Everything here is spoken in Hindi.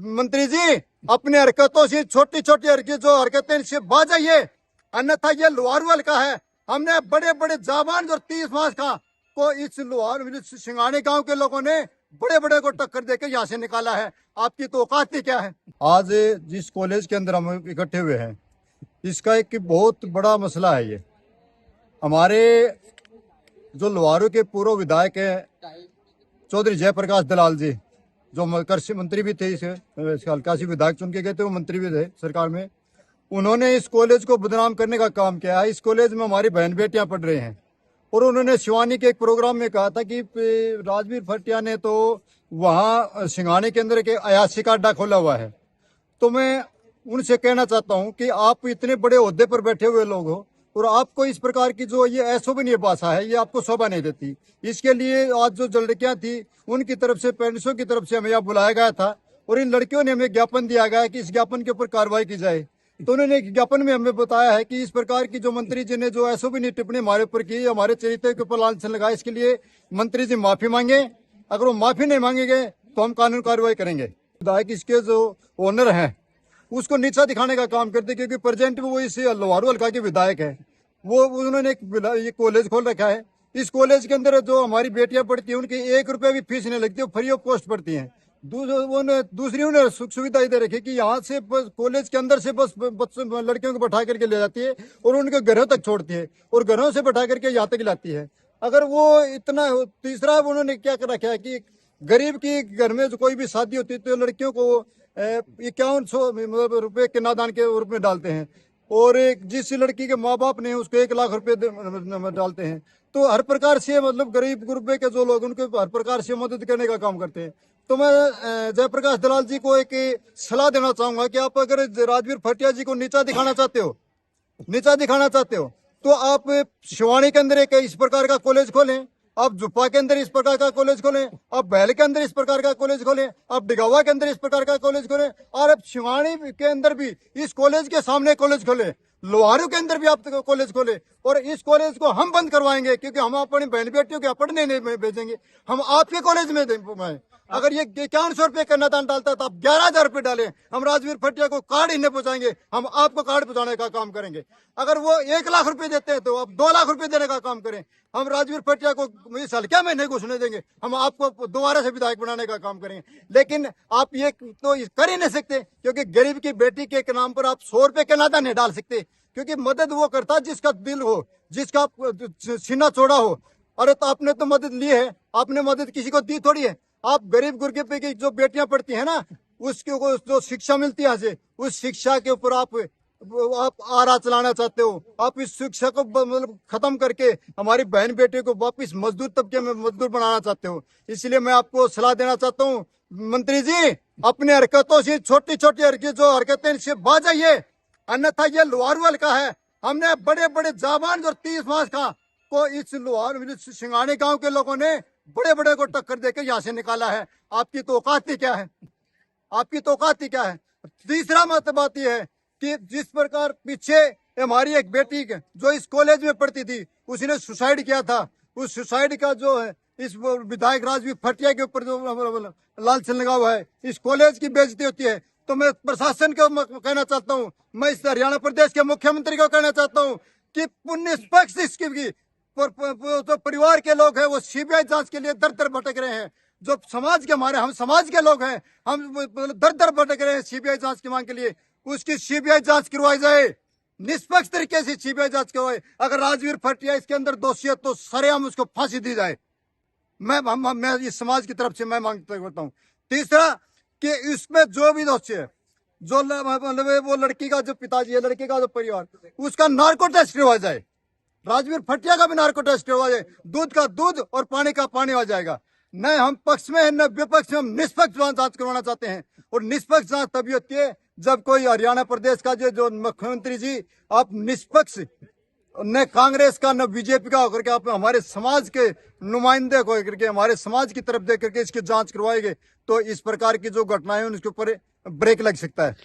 मंत्री जी अपनी हरकतों से, छोटी छोटी जो हरकतें, इनसे बाज जाइए, अन्यथा ये लोहारू हल्का है। हमने बड़े बड़े जाबान जो 30 मास का को इस लोहारू सिंगाने गांव के लोगों ने बड़े बड़े को टक्कर देकर यहाँ से निकाला है। आपकी तो औकात ही क्या है। आज जिस कॉलेज के अंदर हम इकट्ठे हुए हैं, इसका एक बहुत बड़ा मसला है। ये हमारे जो लोहारू के पूर्व विधायक है चौधरी जयप्रकाश दलाल जी, जो कृषि मंत्री भी थे, इस हल्का से विधायक चुन के गए थे, वो मंत्री भी थे सरकार में, उन्होंने इस कॉलेज को बदनाम करने का काम किया है। इस कॉलेज में हमारी बहन बेटियां पढ़ रहे हैं और उन्होंने शिवानी के एक प्रोग्राम में कहा था कि राजवीर भटिया ने तो वहाँ सिंघाने के अंदर के अयाची का अड्डा खोला हुआ है। तो मैं उनसे कहना चाहता हूँ कि आप इतने बड़े ओहदे पर बैठे हुए लोग हो और आपको इस प्रकार की जो ये अशोभनीय भाषा है ये आपको शोभा नहीं देती। इसके लिए आज जो लड़कियां थी उनकी तरफ से, पेरेंट्सों की तरफ से हमें यहाँ बुलाया गया था और इन लड़कियों ने हमें ज्ञापन दिया गया है कि इस ज्ञापन के ऊपर कार्रवाई की जाए। तो उन्होंने ज्ञापन में हमें बताया है कि इस प्रकार की जो मंत्री जी ने जो अशोभनीय टिप्पणी हमारे ऊपर की, हमारे चरित्र के ऊपर लांछन लगाया, इसके लिए मंत्री जी माफी मांगे। अगर वो माफी नहीं मांगेंगे तो हम कानूनी कार्रवाई करेंगे। विधायक इसके जो ओनर हैं उसको नीचा दिखाने का काम करते, क्योंकि प्रेजेंट में वो इस लोहारू हल्का के विधायक है। वो उन्होंने ये कॉलेज खोल रखा है। इस कॉलेज के अंदर जो हमारी बेटियां पढ़ती हैं उनकी 1 रुपया भी फीस नहीं लगती, वो फ्री ऑफ कॉस्ट पढ़ती हैं। दूसरी उन्हें सुख सुविधा दे रखी कि यहाँ से बस कॉलेज के अंदर से बस बच्चों लड़कियों को बैठा करके ले जाती है और उनके घरों तक छोड़ती है और घरों से बैठा करके यहाँ तक लाती है। अगर वो इतना, तीसरा उन्होंने क्या कर रखा है कि गरीब की घर में जो कोई भी शादी होती है तो लड़कियों को 5100 रुपए के नादान के रूप में डालते हैं और जिस लड़की के माँ बाप ने उसको 1 लाख रुपए डालते हैं। तो हर प्रकार से मतलब गरीब गुरबे के जो लोग उनको हर प्रकार से मदद करने का काम करते हैं। तो मैं जयप्रकाश दलाल जी को एक सलाह देना चाहूंगा कि आप अगर राजवीर भटिया जी को नीचा दिखाना चाहते हो तो आप शिवानी के अंदर एक इस प्रकार का कॉलेज खोलें, आप जुप्पा के अंदर इस प्रकार का कॉलेज खोलें, आप बैल के अंदर इस प्रकार का कॉलेज खोलें, आप डिगावा के अंदर इस प्रकार का कॉलेज खोलें और आप शिवानी के अंदर भी इस कॉलेज के सामने कॉलेज खोलें, लोहारू के अंदर भी आप कॉलेज खोले और इस कॉलेज को हम बंद करवाएंगे, क्योंकि हम अपनी बहन बेटियों के पढ़ने नहीं भेजेंगे, हम आपके कॉलेज में दें। अगर ये 5100 रुपए का अनुदान डालता तो आप 11,000 रुपए डालें, हम राजवीर भटिया को कार्ड ही नहीं पहुंचाएंगे, हम आपको कार्ड पहुंचाने का काम करेंगे। अगर वो 1 लाख रुपए देते हैं तो आप 2 लाख रुपए देने का काम करें, हम राजवीर भटिया को इस हल्के में नहीं घुसने देंगे, हम आपको दोबारा से विधायक बनाने का काम करेंगे। लेकिन आप ये तो कर ही नहीं सकते, क्योंकि गरीब की बेटी के नाम पर आप 100 रुपए के नादा नहीं डाल सकते, क्योंकि मदद वो करता जिसका दिल हो, जिसका सीना चौड़ा हो। अरे तो आपने तो मदद ली है, आपने मदद किसी को दी थोड़ी है। आप गरीब गुरबे की जो बेटियां पढ़ती है ना, उसके जो शिक्षा मिलती है यहाँ से, उस शिक्षा के ऊपर आप आरा चलाना चाहते हो। आप इस शिक्षा को मतलब खत्म करके हमारी बहन बेटियों को वापिस मजदूर तबके में मजदूर बनाना चाहते हो। इसलिए मैं आपको सलाह देना चाहता हूँ, मंत्री जी अपने हरकतों से, छोटी छोटी जो हरकतें, इनसे बाज जाइए, अन्यथा ये लोहारू हल्का है। हमने बड़े बड़े जाबान जो 30 मास का को इस लोहारू सिंगाने गांव के लोगों ने बड़े बड़े को टक्कर देकर यहाँ से निकाला है। आपकी तो औकात ही क्या है, आपकी तो औकात ही क्या है। तीसरा बात यह है कि जिस प्रकार पीछे हमारी एक बेटी जो इस कॉलेज में पढ़ती थी उसने सुसाइड किया था, उस सुसाइड का जो है इस विधायक राजवीर भटिया के ऊपर जो लांछन लगा हुआ है, इस कॉलेज की बेइज्जती होती है। तो मैं प्रशासन को कहना चाहता हूँ, मैं इस हरियाणा प्रदेश के मुख्यमंत्री को कहना चाहता हूँ कि निष्पक्ष इसकी जो परिवार के लोग हैं वो सीबीआई जांच के लिए दर दर भटक रहे हैं। जो समाज के हम समाज के लोग हैं, हम दर दर भटक रहे हैं सीबीआई जांच की मांग के लिए। उसकी सीबीआई जांच करवाई जाए, निष्पक्ष तरीके से सीबीआई जांच करवाए। अगर राजवीर भटिया इसके अंदर दोषी है तो सरेआम उसको फांसी दी जाए। मैं इस समाज की तरफ से मैं मांगता हूँ। तीसरा कि इसमें जो भी दोषी है, जो मतलब वो लड़की का जो पिताजी है, लड़की का जो परिवार, उसका नार्को टेस्ट करवाया जाए, राजवीर भटिया का भी नार्को टेस्ट करवा जाए, दूध का दूध और पानी का पानी हो जाएगा। न हम पक्ष में है न विपक्ष में, हम निष्पक्ष जांच करवाना चाहते हैं। और निष्पक्ष जांच तभी होती है जब कोई हरियाणा प्रदेश का जो मुख्यमंत्री जी आप निष्पक्ष, न कांग्रेस का न बीजेपी का होकर के आप हमारे समाज के नुमाइंदे को करके हमारे समाज की तरफ देख करके इसकी जांच करवाएंगे तो इस प्रकार की जो घटनाएं उसके ऊपर ब्रेक लग सकता है।